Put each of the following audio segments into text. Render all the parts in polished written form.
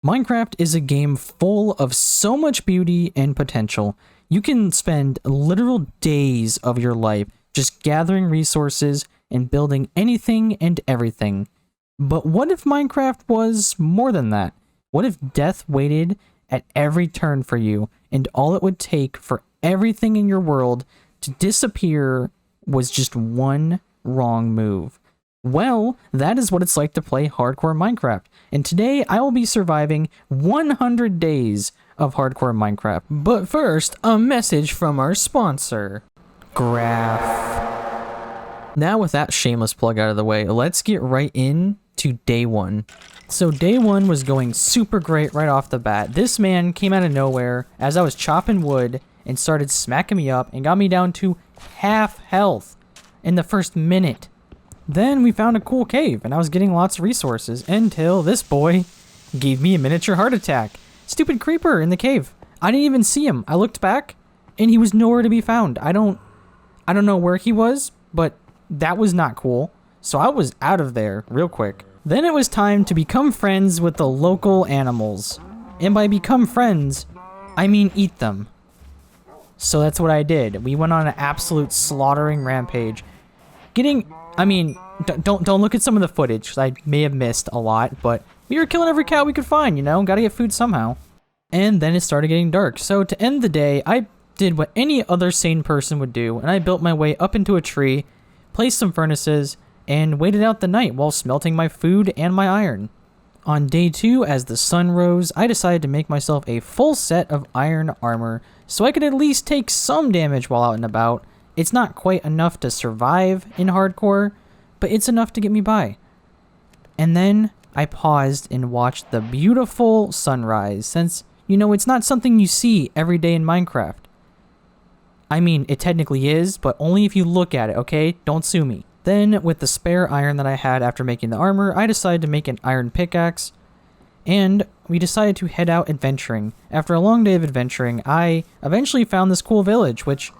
Minecraft is a game full of so much beauty and potential. You can spend literal days of your life just gathering resources and building anything and everything. But what if Minecraft was more than that? What if death waited at every turn for you, and all it would take for everything in your world to disappear was just one wrong move? Well, that is what it's like to play hardcore Minecraft, and today I will be surviving 100 days of hardcore Minecraft. But first, a message from our sponsor, Graph. Now with that shameless plug out of the way, let's get right into day one. So day one was going super great right off the bat. This man came out of nowhere as I was chopping wood and started smacking me up and got me down to half health in the first minute. Then we found a cool cave, and I was getting lots of resources until this boy gave me a miniature heart attack. Stupid creeper in the cave. I didn't even see him. I looked back, and he was nowhere to be found. I don't know where he was, but that was not cool. So I was out of there real quick. Then it was time to become friends with the local animals. And by become friends, I mean eat them. So that's what I did. We went on an absolute slaughtering rampage. Don't look at some of the footage, because I may have missed a lot, but we were killing every cow we could find, you know? Gotta get food somehow. And then it started getting dark. So to end the day, I did what any other sane person would do, and I built my way up into a tree, placed some furnaces, and waited out the night while smelting my food and my iron. On day 2, as the sun rose, I decided to make myself a full set of iron armor, so I could at least take some damage while out and about. It's not quite enough to survive in hardcore, but it's enough to get me by. And then I paused and watched the beautiful sunrise, since, you know, it's not something you see every day in Minecraft. I mean, it technically is, but only if you look at it, okay? Don't sue me. Then, with the spare iron that I had after making the armor, I decided to make an iron pickaxe, and we decided to head out adventuring. After a long day of adventuring, I eventually found this cool village, which,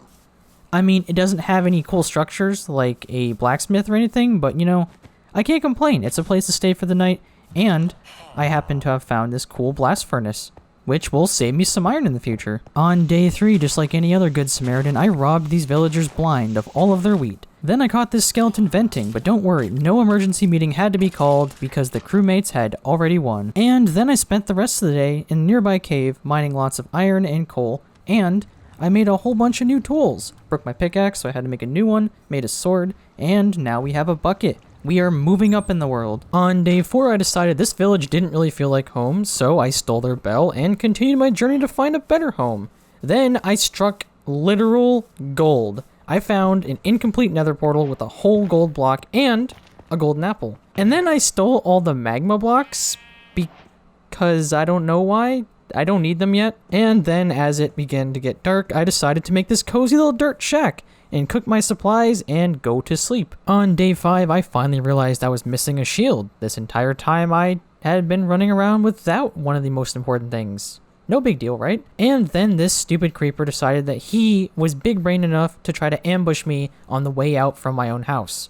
I mean, it doesn't have any cool structures like a blacksmith or anything, but, you know, I can't complain. It's a place to stay for the night, and I happen to have found this cool blast furnace, which will save me some iron in the future. On day 3, just like any other good Samaritan, I robbed these villagers blind of all of their wheat. Then I caught this skeleton venting, but don't worry, no emergency meeting had to be called because the crewmates had already won. And then I spent the rest of the day in a nearby cave mining lots of iron and coal, and I made a whole bunch of new tools. Broke my pickaxe, so I had to make a new one, made a sword, and now we have a bucket. We are moving up in the world. On day 4, I decided this village didn't really feel like home, so I stole their bell and continued my journey to find a better home. Then I struck literal gold. I found an incomplete nether portal with a whole gold block and a golden apple. And then I stole all the magma blocks because I don't know why. I don't need them yet. And then as it began to get dark, I decided to make this cozy little dirt shack and cook my supplies and go to sleep. On day 5, I finally realized I was missing a shield. This entire time I had been running around without one of the most important things. No big deal, right? And then this stupid creeper decided that he was big-brained enough to try to ambush me on the way out from my own house.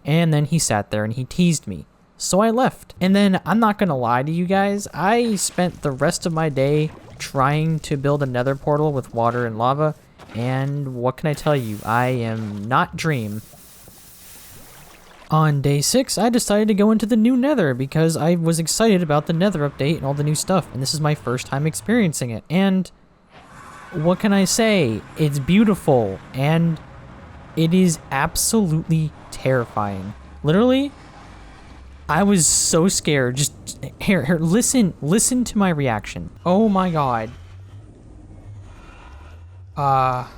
And then he sat there and he teased me. So I left. And then, I'm not gonna lie to you guys, I spent the rest of my day trying to build a nether portal with water and lava, and what can I tell you? I am not Dream. On day 6, I decided to go into the new Nether because I was excited about the Nether update and all the new stuff, and this is my first time experiencing it. And what can I say? It's beautiful, and it is absolutely terrifying. Literally, I was so scared. Just here, listen to my reaction. Oh my god. I'm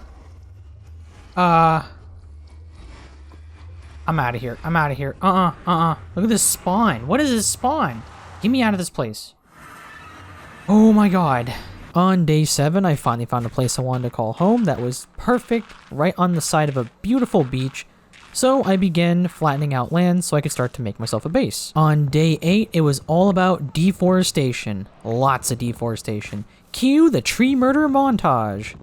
out of here. I'm out of here. Look at this spawn. What is this spawn? Get me out of this place. Oh my god. On day 7, I finally found a place I wanted to call home that was perfect, right on the side of a beautiful beach. So I began flattening out land so I could start to make myself a base. On day 8, it was all about deforestation. Lots of deforestation. Cue the tree murder montage.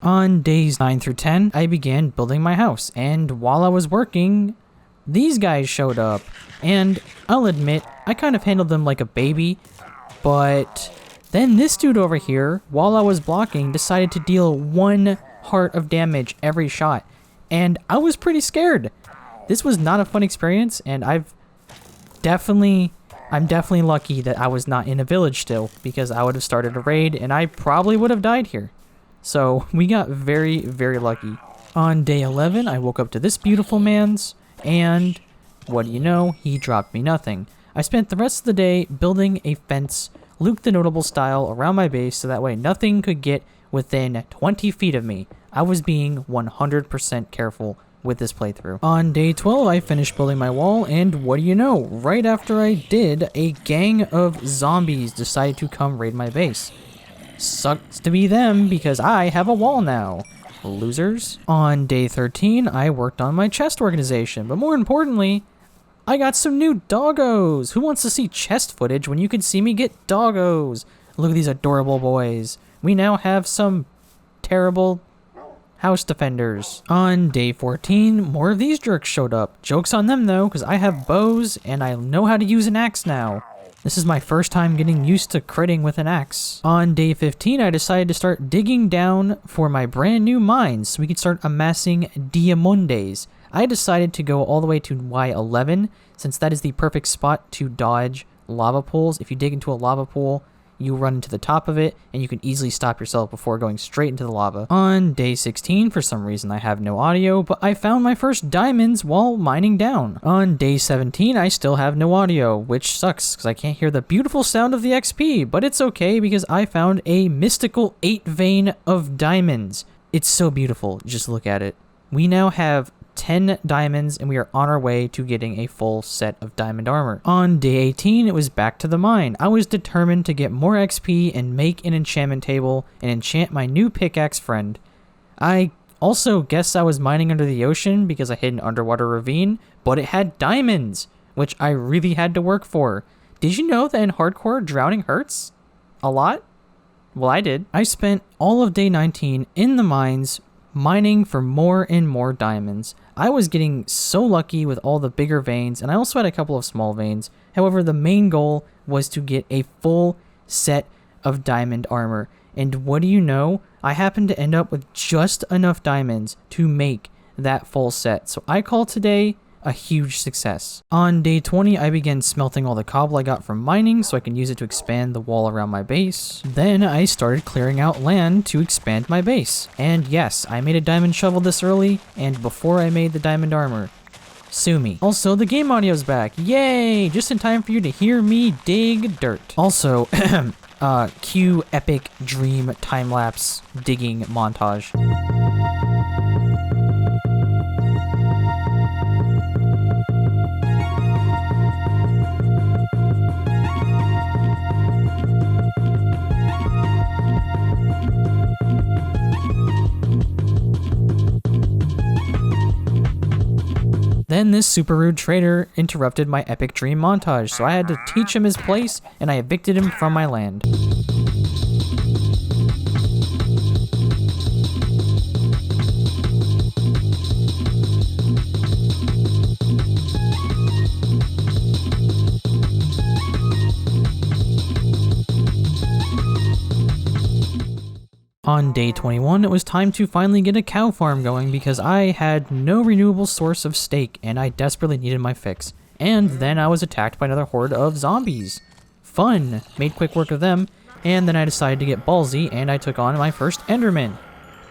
On days 9 through 10, I began building my house, and while I was working, these guys showed up, and I'll admit, I kind of handled them like a baby, but then this dude over here, while I was blocking, decided to deal 1 heart of damage every shot, and I was pretty scared. This was not a fun experience, and I'm definitely lucky that I was not in a village still, because I would have started a raid, and I probably would have died here. So we got very, very lucky. On day 11, I woke up to this beautiful man's, and what do you know, he dropped me nothing. I spent the rest of the day building a fence, Luke the Notable style, around my base so that way nothing could get within 20 feet of me. I was being 100% careful with this playthrough. On day 12, I finished building my wall, and what do you know, right after I did, a gang of zombies decided to come raid my base. Sucks to be them because I have a wall now. Losers. On day 13, I worked on my chest organization, but more importantly, I got some new doggos. Who wants to see chest footage when you can see me get doggos? Look at these adorable boys. We now have some terrible house defenders. On day 14, more of these jerks showed up. Joke's on them though, because I have bows and I know how to use an axe now. This is my first time getting used to critting with an axe. On day 15, I decided to start digging down for my brand new mines so we could start amassing diamondes. I decided to go all the way to Y11 since that is the perfect spot to dodge lava pools. If you dig into a lava pool, you run into the top of it and you can easily stop yourself before going straight into the lava. On day 16, for some reason I have no audio, but I found my first diamonds while mining down. On day 17, I still have no audio, which sucks because I can't hear the beautiful sound of the XP, but it's okay because I found a mystical 8 vein of diamonds. It's so beautiful, just look at it. We now have 10 diamonds and we are on our way to getting a full set of diamond armor. On day 18, it was back to the mine. I was determined to get more XP and make an enchantment table and enchant my new pickaxe friend. I also guess I was mining under the ocean because I hit an underwater ravine, but it had diamonds, which I really had to work for. Did you know that in hardcore, drowning hurts? A lot? Well, I did. I spent all of day 19 in the mines mining for more and more diamonds. I was getting so lucky with all the bigger veins, and I also had a couple of small veins. However, the main goal was to get a full set of diamond armor. And what do you know? I happened to end up with just enough diamonds to make that full set. So I call today a huge success. On day 20, I began smelting all the cobble I got from mining so I can use it to expand the wall around my base. Then I started clearing out land to expand my base. And yes, I made a diamond shovel this early and before I made the diamond armor. Sue me. Also, the game audio's back. Yay! Just in time for you to hear me dig dirt. Also, cue epic dream time-lapse digging montage. Then this super rude trader interrupted my epic dream montage, so I had to teach him his place, and I evicted him from my land. On day 21, it was time to finally get a cow farm going because I had no renewable source of steak and I desperately needed my fix. And then I was attacked by another horde of zombies. Fun! Made quick work of them, and then I decided to get ballsy and I took on my first enderman.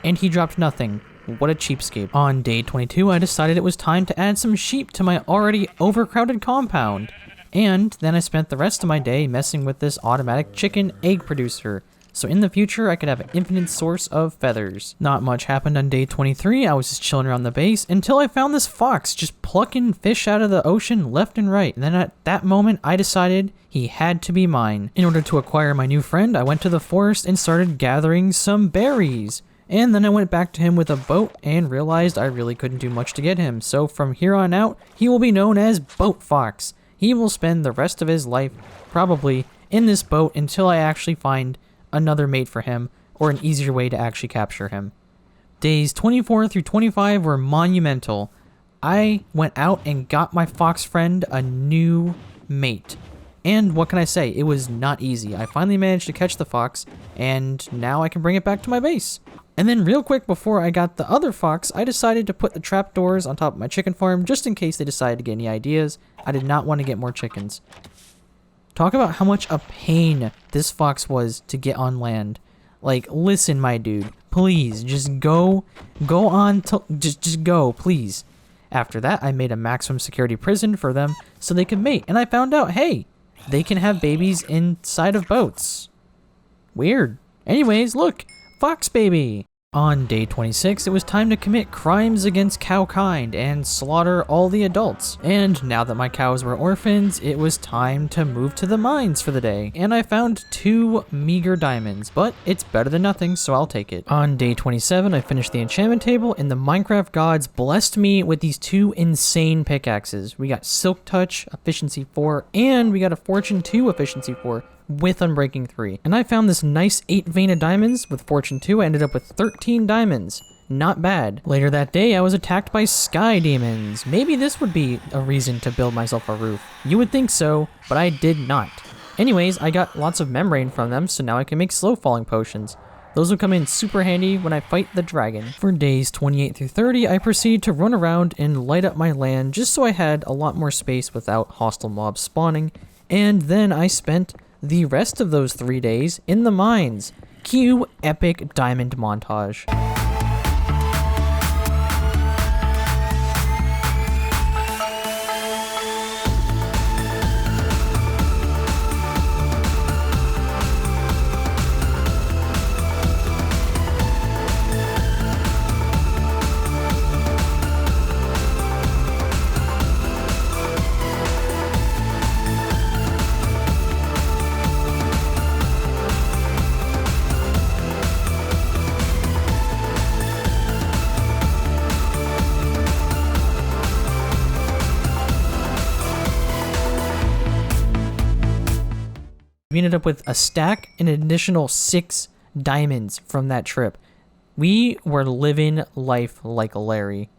And he dropped nothing. What a cheapskate. On day 22, I decided it was time to add some sheep to my already overcrowded compound. And then I spent the rest of my day messing with this automatic chicken egg producer. So in the future, I could have an infinite source of feathers. Not much happened on day 23. I was just chilling around the base until I found this fox just plucking fish out of the ocean left and right. And then at that moment, I decided he had to be mine. In order to acquire my new friend, I went to the forest and started gathering some berries. And then I went back to him with a boat and realized I really couldn't do much to get him. So from here on out, he will be known as Boat Fox. He will spend the rest of his life probably in this boat until I actually find another mate for him or an easier way to actually capture him. Days 24 through 25 were monumental. I went out and got my fox friend a new mate. And what can I say? It was not easy. I finally managed to catch the fox, and now I can bring it back to my base. And then real quick before I got the other fox, I decided to put the trapdoors on top of my chicken farm just in case they decided to get any ideas. I did not want to get more chickens. Talk about how much a pain this fox was to get on land. Like, listen, my dude, please, just go on, just go, please. After that, I made a maximum security prison for them so they could mate, and I found out, hey, they can have babies inside of boats. Weird. Anyways, look, fox baby. On day 26, it was time to commit crimes against cowkind and slaughter all the adults. And now that my cows were orphans, it was time to move to the mines for the day. And I found 2 meager diamonds, but it's better than nothing, so I'll take it. On day 27, I finished the enchantment table, and the Minecraft gods blessed me with these 2 insane pickaxes. We got Silk Touch, Efficiency 4, and we got a Fortune 2, Efficiency 4. With Unbreaking 3. And I found this nice 8 vein of diamonds with Fortune 2. I ended up with 13 diamonds. Not bad. Later that day, I was attacked by sky demons. Maybe this would be a reason to build myself a roof. You would think so, but I did not. Anyways, I got lots of membrane from them, so now I can make slow falling potions. Those will come in super handy when I fight the dragon. For days 28 through 30, I proceeded to run around and light up my land just so I had a lot more space without hostile mobs spawning. And then I spent the rest of those 3 days in the mines. Cue epic diamond montage. We ended up with a stack and an additional 6 diamonds from that trip. We were living life like Larry.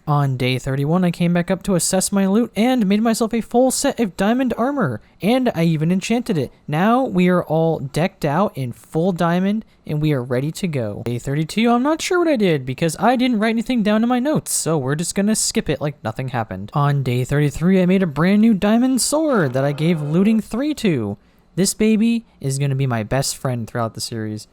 On day 31, I came back up to assess my loot and made myself a full set of diamond armor. And I even enchanted it. Now we are all decked out in full diamond and we are ready to go. Day 32, I'm not sure what I did because I didn't write anything down in my notes. So we're just gonna skip it like nothing happened. On day 33, I made a brand new diamond sword that I gave looting 3 to. This baby is going to be my best friend throughout the series.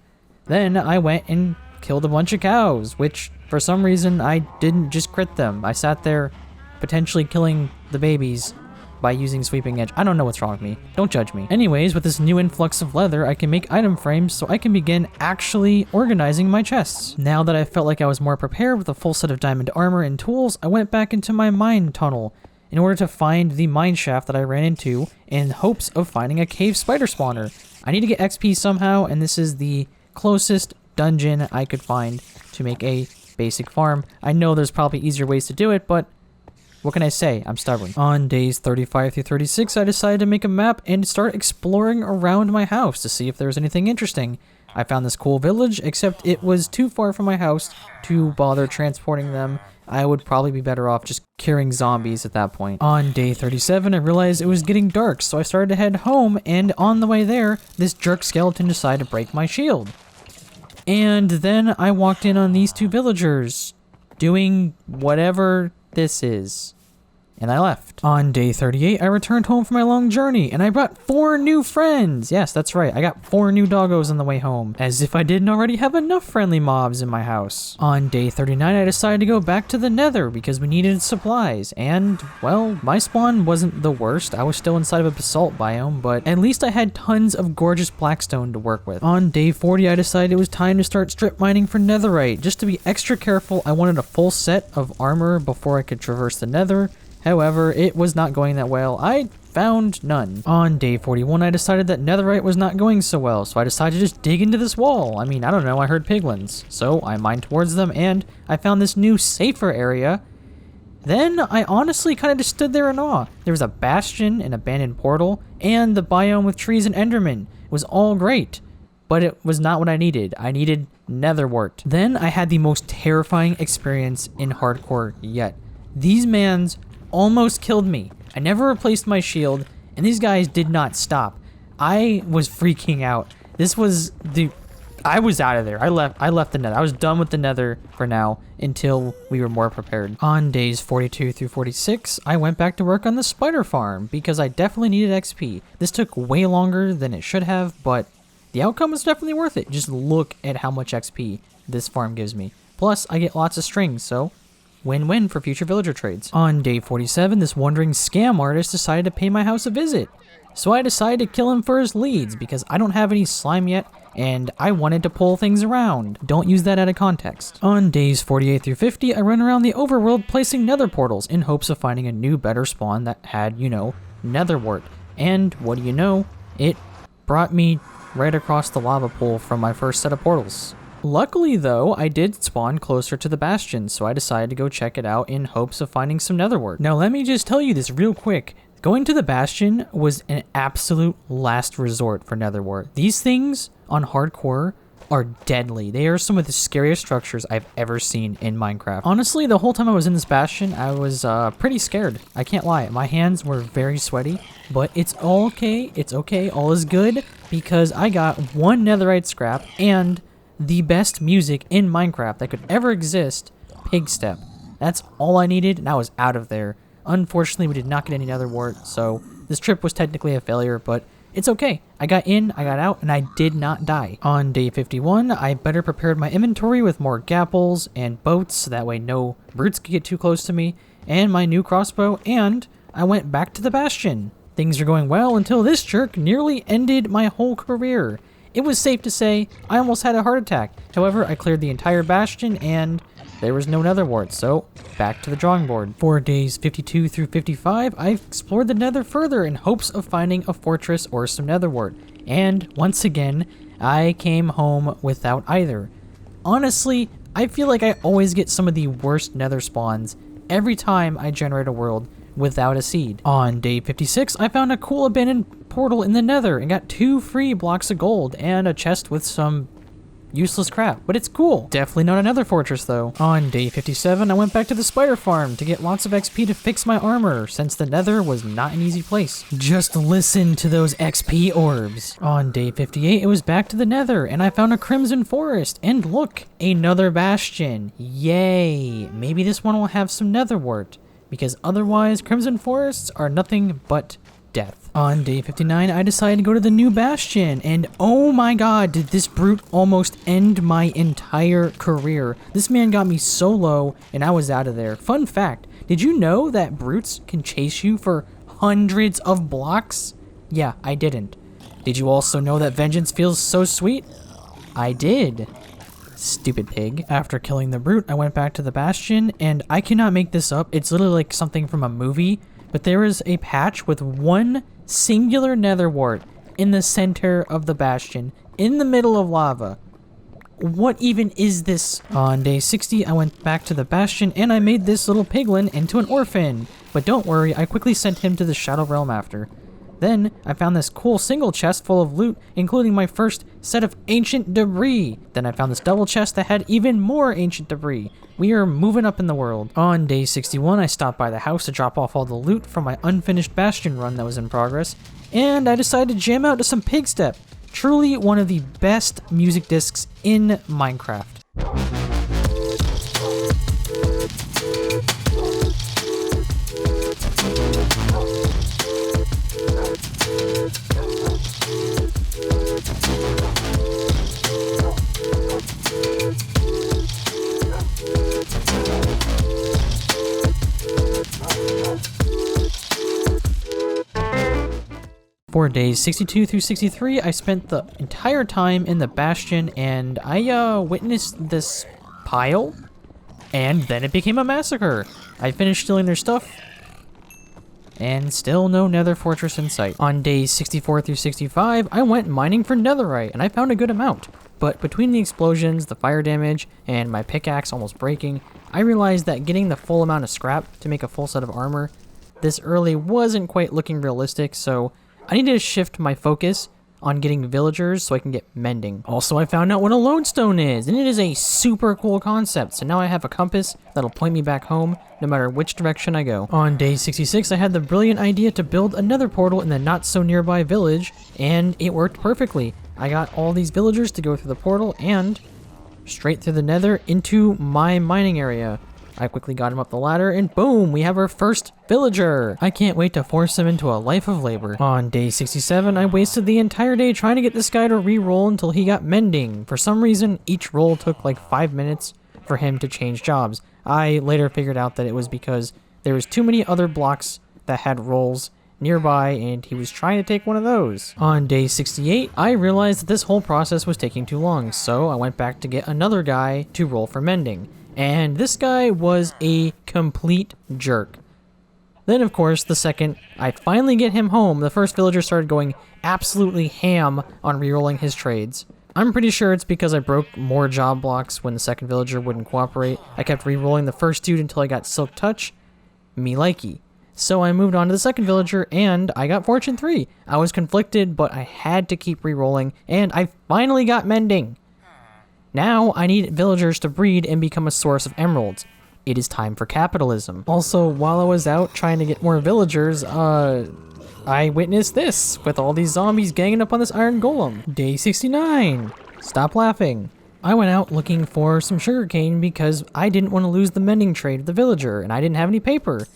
Then I went and killed a bunch of cows, which for some reason I didn't just crit them. I sat there potentially killing the babies by using Sweeping Edge. I don't know what's wrong with me. Don't judge me. Anyways, with this new influx of leather, I can make item frames so I can begin actually organizing my chests. Now that I felt like I was more prepared with a full set of diamond armor and tools, I went back into my mine tunnel in order to find the mine shaft that I ran into in hopes of finding a cave spider spawner. I need to get XP somehow, and this is the closest dungeon I could find to make a basic farm. I know there's probably easier ways to do it, but what can I say? I'm stubborn. On days 35 through 36, I decided to make a map and start exploring around my house to see if there was anything interesting. I found this cool village, except it was too far from my house to bother transporting them. I would probably be better off just curing zombies at that point. On day 37, I realized it was getting dark, so I started to head home, and on the way there, this jerk skeleton decided to break my shield. And then I walked in on these 2 villagers doing whatever this is. And I left. On day 38, I returned home from my long journey, and I brought 4 new friends. Yes, that's right. I got 4 new doggos on the way home, as if I didn't already have enough friendly mobs in my house. On day 39, I decided to go back to the Nether because we needed supplies, and, well, my spawn wasn't the worst. I was still inside of a basalt biome, but at least I had tons of gorgeous blackstone to work with. On day 40, I decided it was time to start strip mining for netherite. Just to be extra careful, I wanted a full set of armor before I could traverse the Nether. However, it was not going that well. I found none. On day 41, I decided that netherite was not going so well, so I decided to just dig into this wall. I mean, I don't know, I heard piglins. So I mined towards them, and I found this new, safer area. Then I honestly kind of just stood there in awe. There was a bastion, an abandoned portal, and the biome with trees and endermen. It was all great, but it was not what I needed. I needed netherwort. Then I had the most terrifying experience in hardcore yet. These mans almost killed me. I never replaced my shield, and these guys did not stop. I was freaking out. I was out of there. I left the nether. I was done with the nether for now until we were more prepared. On days 42 through 46, I went back to work on the spider farm because I definitely needed XP. This took way longer than it should have, but the outcome was definitely worth it. Just look at how much XP this farm gives me. Plus, I get lots of strings, so win-win for future villager trades. On day 47, this wandering scam artist decided to pay my house a visit. So I decided to kill him for his leads because I don't have any slime yet, and I wanted to pull things around. Don't use that out of context. On days 48 through 50, I run around the overworld placing nether portals in hopes of finding a new better spawn that had, you know, netherwort. And what do you know? It brought me right across the lava pool from my first set of portals. Luckily though, I did spawn closer to the bastion, so I decided to go check it out in hopes of finding some netherwort. Now let me just tell you this real quick. Going to the bastion was an absolute last resort for netherwort. These things on hardcore are deadly. They are some of the scariest structures I've ever seen in Minecraft. Honestly, the whole time I was in this bastion, I was pretty scared. I can't lie. My hands were very sweaty, but it's all okay. It's okay. All is good because I got one netherite scrap and the best music in Minecraft that could ever exist, Pig Step. That's all I needed, and I was out of there. Unfortunately, we did not get any netherwort, so this trip was technically a failure, but it's okay. I got in, I got out, and I did not die. On day 51, I better prepared my inventory with more gapples and boats, so that way no brutes could get too close to me, and my new crossbow, and I went back to the bastion. Things are going well until this jerk nearly ended my whole career. It was safe to say I almost had a heart attack. However, I cleared the entire bastion and there was no netherwort, so back to the drawing board. For days 52 through 55, I explored the nether further in hopes of finding a fortress or some netherwort. And once again, I came home without either. Honestly, I feel like I always get some of the worst nether spawns every time I generate a world without a seed. On day 56, I found a cool abandoned portal in the nether and got 2 free blocks of gold and a chest with some useless crap, but it's cool. Definitely not another fortress though. On day 57, I went back to the spider farm to get lots of XP to fix my armor, since the nether was not an easy place. Just listen to those XP orbs. On day 58, it was back to the nether, and I found a crimson forest, and look, another bastion. Yay! Maybe this one will have some netherwort, because otherwise crimson forests are nothing but death. On day 59, I decided to go to the new bastion, and oh my god, did this brute almost end my entire career. This man got me so low, and I was out of there. Fun fact, did you know that brutes can chase you for hundreds of blocks? Yeah, I didn't. Did you also know that vengeance feels so sweet? I did. Stupid pig. After killing the brute, I went back to the bastion, and I cannot make this up. It's literally like something from a movie, but there is a patch with one singular netherwort in the center of the bastion, in the middle of lava. What even is this? On day 60, I went back to the bastion, and I made this little piglin into an orphan. But don't worry, I quickly sent him to the Shadow Realm after. Then, I found this cool single chest full of loot, including my first set of ancient debris. Then I found this double chest that had even more ancient debris. We are moving up in the world. On day 61, I stopped by the house to drop off all the loot from my unfinished bastion run that was in progress, and I decided to jam out to some Pig Step. Truly one of the best music discs in Minecraft. For days 62 through 63, I spent the entire time in the bastion, and I witnessed this pile, and then it became a massacre. I finished stealing their stuff, and still no nether fortress in sight. On days 64 through 65, I went mining for netherite, and I found a good amount. But between the explosions, the fire damage, and my pickaxe almost breaking, I realized that getting the full amount of scrap to make a full set of armor this early wasn't quite looking realistic, so I needed to shift my focus on getting villagers so I can get mending. Also, I found out what a lodestone is, and it is a super cool concept, so now I have a compass that'll point me back home no matter which direction I go. On day 66, I had the brilliant idea to build another portal in the not so nearby village, and it worked perfectly. I got all these villagers to go through the portal and straight through the nether into my mining area. I quickly got him up the ladder, and boom, we have our first villager. I can't wait to force him into a life of labor. On day 67, I wasted the entire day trying to get this guy to re-roll until he got mending. For some reason, each roll took like 5 minutes for him to change jobs. I later figured out that it was because there was too many other blocks that had rolls nearby, and he was trying to take one of those. On day 68, I realized that this whole process was taking too long, so I went back to get another guy to roll for mending. And this guy was a complete jerk. Then, of course, the second I finally get him home, the first villager started going absolutely ham on rerolling his trades. I'm pretty sure it's because I broke more job blocks when the second villager wouldn't cooperate. I kept rerolling the first dude until I got Silk Touch. Me likey. So I moved on to the second villager, and I got Fortune 3. I was conflicted, but I had to keep rerolling, and I finally got Mending. Now I need villagers to breed and become a source of emeralds. It is time for capitalism. Also, while I was out trying to get more villagers, I witnessed this with all these zombies ganging up on this iron golem. Day 69. Stop laughing. I went out looking for some sugarcane because I didn't want to lose the mending trade of the villager, and I didn't have any paper.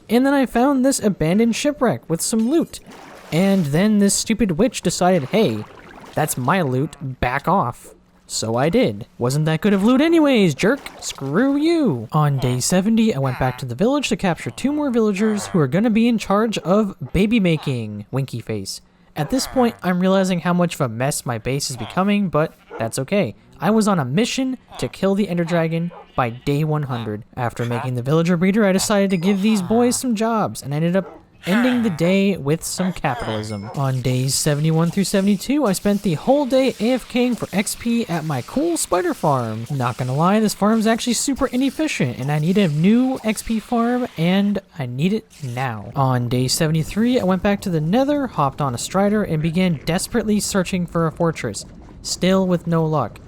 And then I found this abandoned shipwreck with some loot. And then this stupid witch decided, hey, that's my loot, back off. So I did. Wasn't that good of loot anyways, jerk? Screw you. On day 70, I went back to the village to capture 2 more villagers who are gonna be in charge of baby making, winky face. At this point, I'm realizing how much of a mess my base is becoming, but that's okay. I was on a mission to kill the Ender Dragon by day 100. After making the villager breeder, I decided to give these boys some jobs and ended up ending the day with some capitalism. On days 71 through 72, I spent the whole day AFKing for XP at my cool spider farm. Not gonna lie, this farm's actually super inefficient, and I need a new XP farm, and I need it now. On day 73, I went back to the Nether, hopped on a strider, and began desperately searching for a fortress. Still with no luck.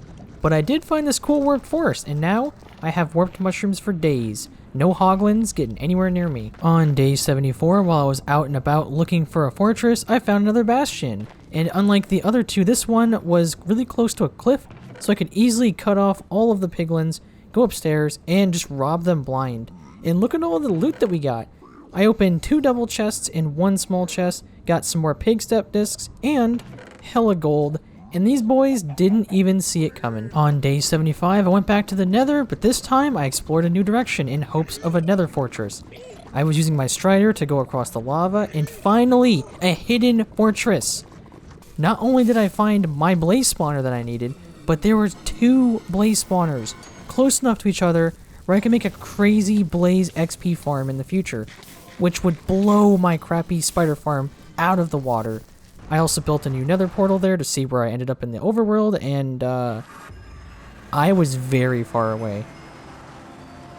But I did find this cool warped forest, and now I have warped mushrooms for days. No hoglins getting anywhere near me. On day 74, while I was out and about looking for a fortress, I found another bastion. And unlike the other 2, this one was really close to a cliff, so I could easily cut off all of the piglins, go upstairs, and just rob them blind. And look at all the loot that we got. I opened 2 double chests and 1 small chest, got some more pig step discs, and hella gold. And these boys didn't even see it coming. On day 75, I went back to the Nether, but this time I explored a new direction in hopes of a Nether fortress. I was using my strider to go across the lava, and finally, a hidden fortress. Not only did I find my blaze spawner that I needed, but there were 2 blaze spawners, close enough to each other where I could make a crazy blaze XP farm in the future, which would blow my crappy spider farm out of the water. I also built a new nether portal there to see where I ended up in the overworld, and I was very far away.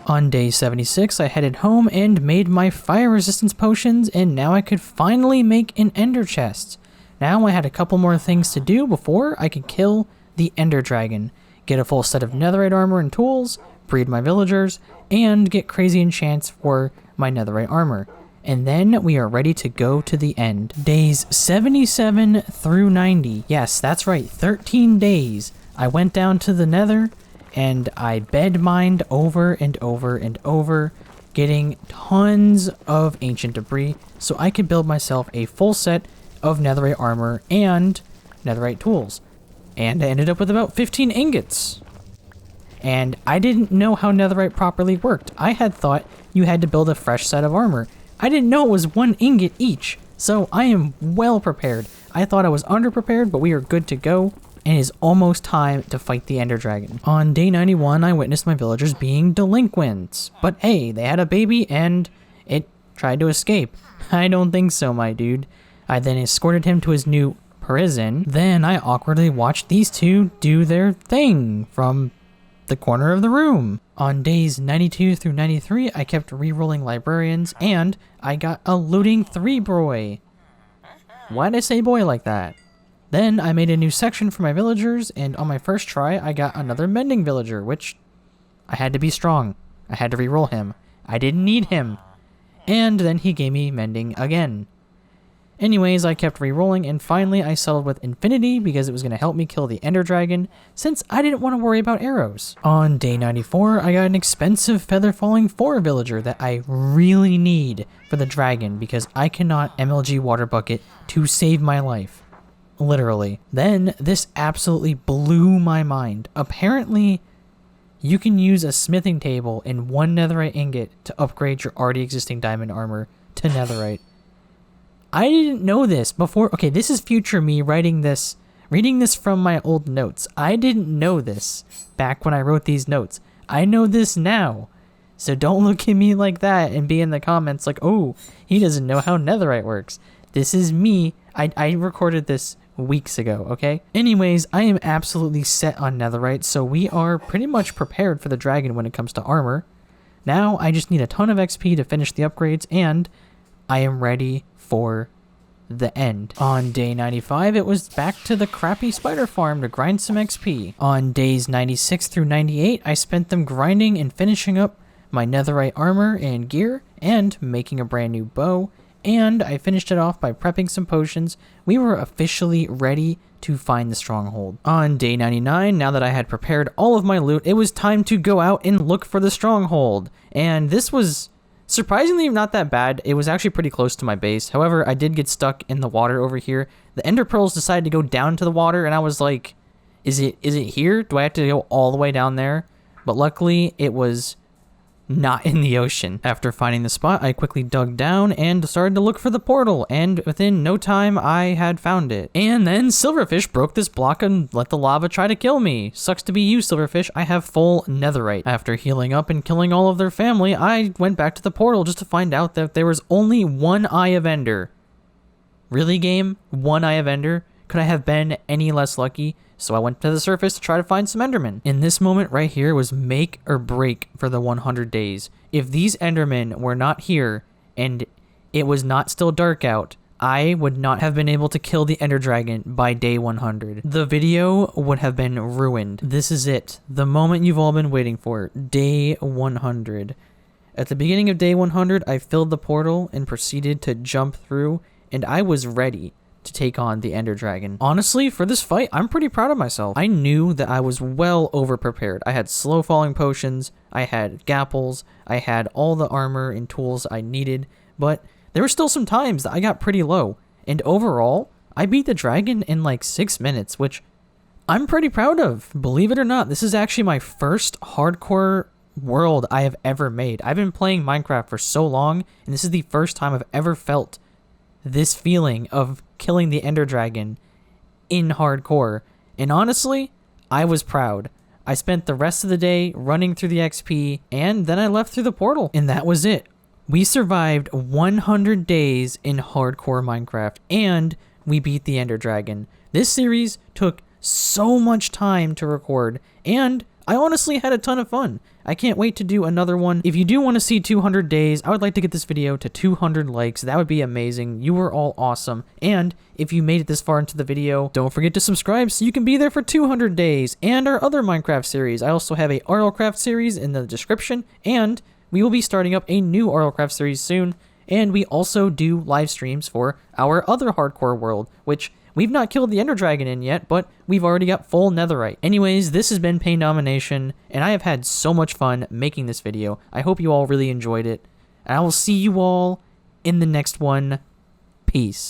On day 76, I headed home and made my fire resistance potions, and now I could finally make an ender chest. Now I had a couple more things to do before I could kill the Ender Dragon, get a full set of netherite armor and tools, breed my villagers, and get crazy enchants for my netherite armor. And then we are ready to go to the end. Days 77 through 90. Yes, that's right, 13 days. I went down to the Nether and I bed mined over and over and over, getting tons of ancient debris so I could build myself a full set of netherite armor and netherite tools. And I ended up with about 15 ingots. And I didn't know how netherite properly worked. I had thought you had to build a fresh set of armor. I didn't know it was 1 ingot each, so I am well prepared. I thought I was underprepared, but we are good to go, and it is almost time to fight the Ender Dragon. On day 91, I witnessed my villagers being delinquents, but hey, they had a baby, and it tried to escape. I don't think so, my dude. I then escorted him to his new prison. Then I awkwardly watched these two do their thing from the corner of the room. On days 92 through 93, I kept re-rolling librarians, and I got a looting 3 boy. Why'd I say boy like that? Then I made a new section for my villagers, and on my first try, I got another mending villager, which I had to be strong. I had to re-roll him. I didn't need him. And then he gave me mending again. Anyways, I kept re-rolling, and finally I settled with Infinity because it was going to help me kill the Ender Dragon, since I didn't want to worry about arrows. On day 94, I got an expensive Feather Falling 4 villager that I really need for the dragon because I cannot MLG Water Bucket to save my life. Literally. Then, this absolutely blew my mind. Apparently, you can use a smithing table and 1 netherite ingot to upgrade your already existing diamond armor to netherite. I didn't know this before. Okay, this is future me reading this from my old notes. I didn't know this back when I wrote these notes. I know this now. So don't look at me like that and be in the comments like, oh, he doesn't know how netherite works. This is me. I recorded this weeks ago, okay? Anyways, I am absolutely set on netherite, so we are pretty much prepared for the dragon when it comes to armor. Now, I just need a ton of XP to finish the upgrades, and I am ready for the end. On day 95, it was back to the crappy spider farm to grind some XP. On days 96 through 98, I spent them grinding and finishing up my netherite armor and gear, and making a brand new bow, and I finished it off by prepping some potions. We were officially ready to find the stronghold. On day 99, now that I had prepared all of my loot, it was time to go out and look for the stronghold. And this was surprisingly not that bad. It was actually pretty close to my base. However, I did get stuck in the water over here. The ender pearls decided to go down to the water, and I was like, is it here? Do I have to go all the way down there? But luckily, it was not in the ocean. After finding the spot, I quickly dug down and started to look for the portal, and within no time, I had found it. And then Silverfish broke this block and let the lava try to kill me. Sucks to be you, Silverfish. I have full netherite. After healing up and killing all of their family, I went back to the portal just to find out that there was only 1 Eye of Ender. Really, game? 1 Eye of Ender? Could I have been any less lucky? So I went to the surface to try to find some endermen. In this moment right here was make or break for the 100 days. If these endermen were not here and it was not still dark out, I would not have been able to kill the ender dragon by day 100. The video would have been ruined. This is it. The moment you've all been waiting for. Day 100. At the beginning of day 100, I filled the portal and proceeded to jump through, and I was ready to take on the ender dragon. Honestly, for this fight, I'm pretty proud of myself. I knew that I was well over prepared. I had slow falling potions, I had gapples, I had all the armor and tools I needed, but there were still some times that I got pretty low. And overall, I beat the dragon in like 6 minutes, which I'm pretty proud of. Believe it or not, this is actually my first hardcore world I have ever made. I've been playing Minecraft for so long, and this is the first time I've ever felt this feeling of killing the ender dragon in hardcore. And honestly, I was proud. I spent the rest of the day running through the XP, and then I left through the portal, and that was it. We survived 100 days in hardcore Minecraft, and we beat the ender dragon. This series took so much time to record, and I honestly had a ton of fun. I can't wait to do another one. If you do want to see 200 days, I would like to get this video to 200 likes. That would be amazing. You were all awesome. And if you made it this far into the video, don't forget to subscribe so you can be there for 200 days and our other Minecraft series. I also have a RLCraft series in the description, and we will be starting up a new RLCraft series soon. And we also do live streams for our other hardcore world, which we've not killed the ender dragon in yet, but we've already got full netherite. Anyways, this has been PainDomination, and I have had so much fun making this video. I hope you all really enjoyed it, and I will see you all in the next one. Peace.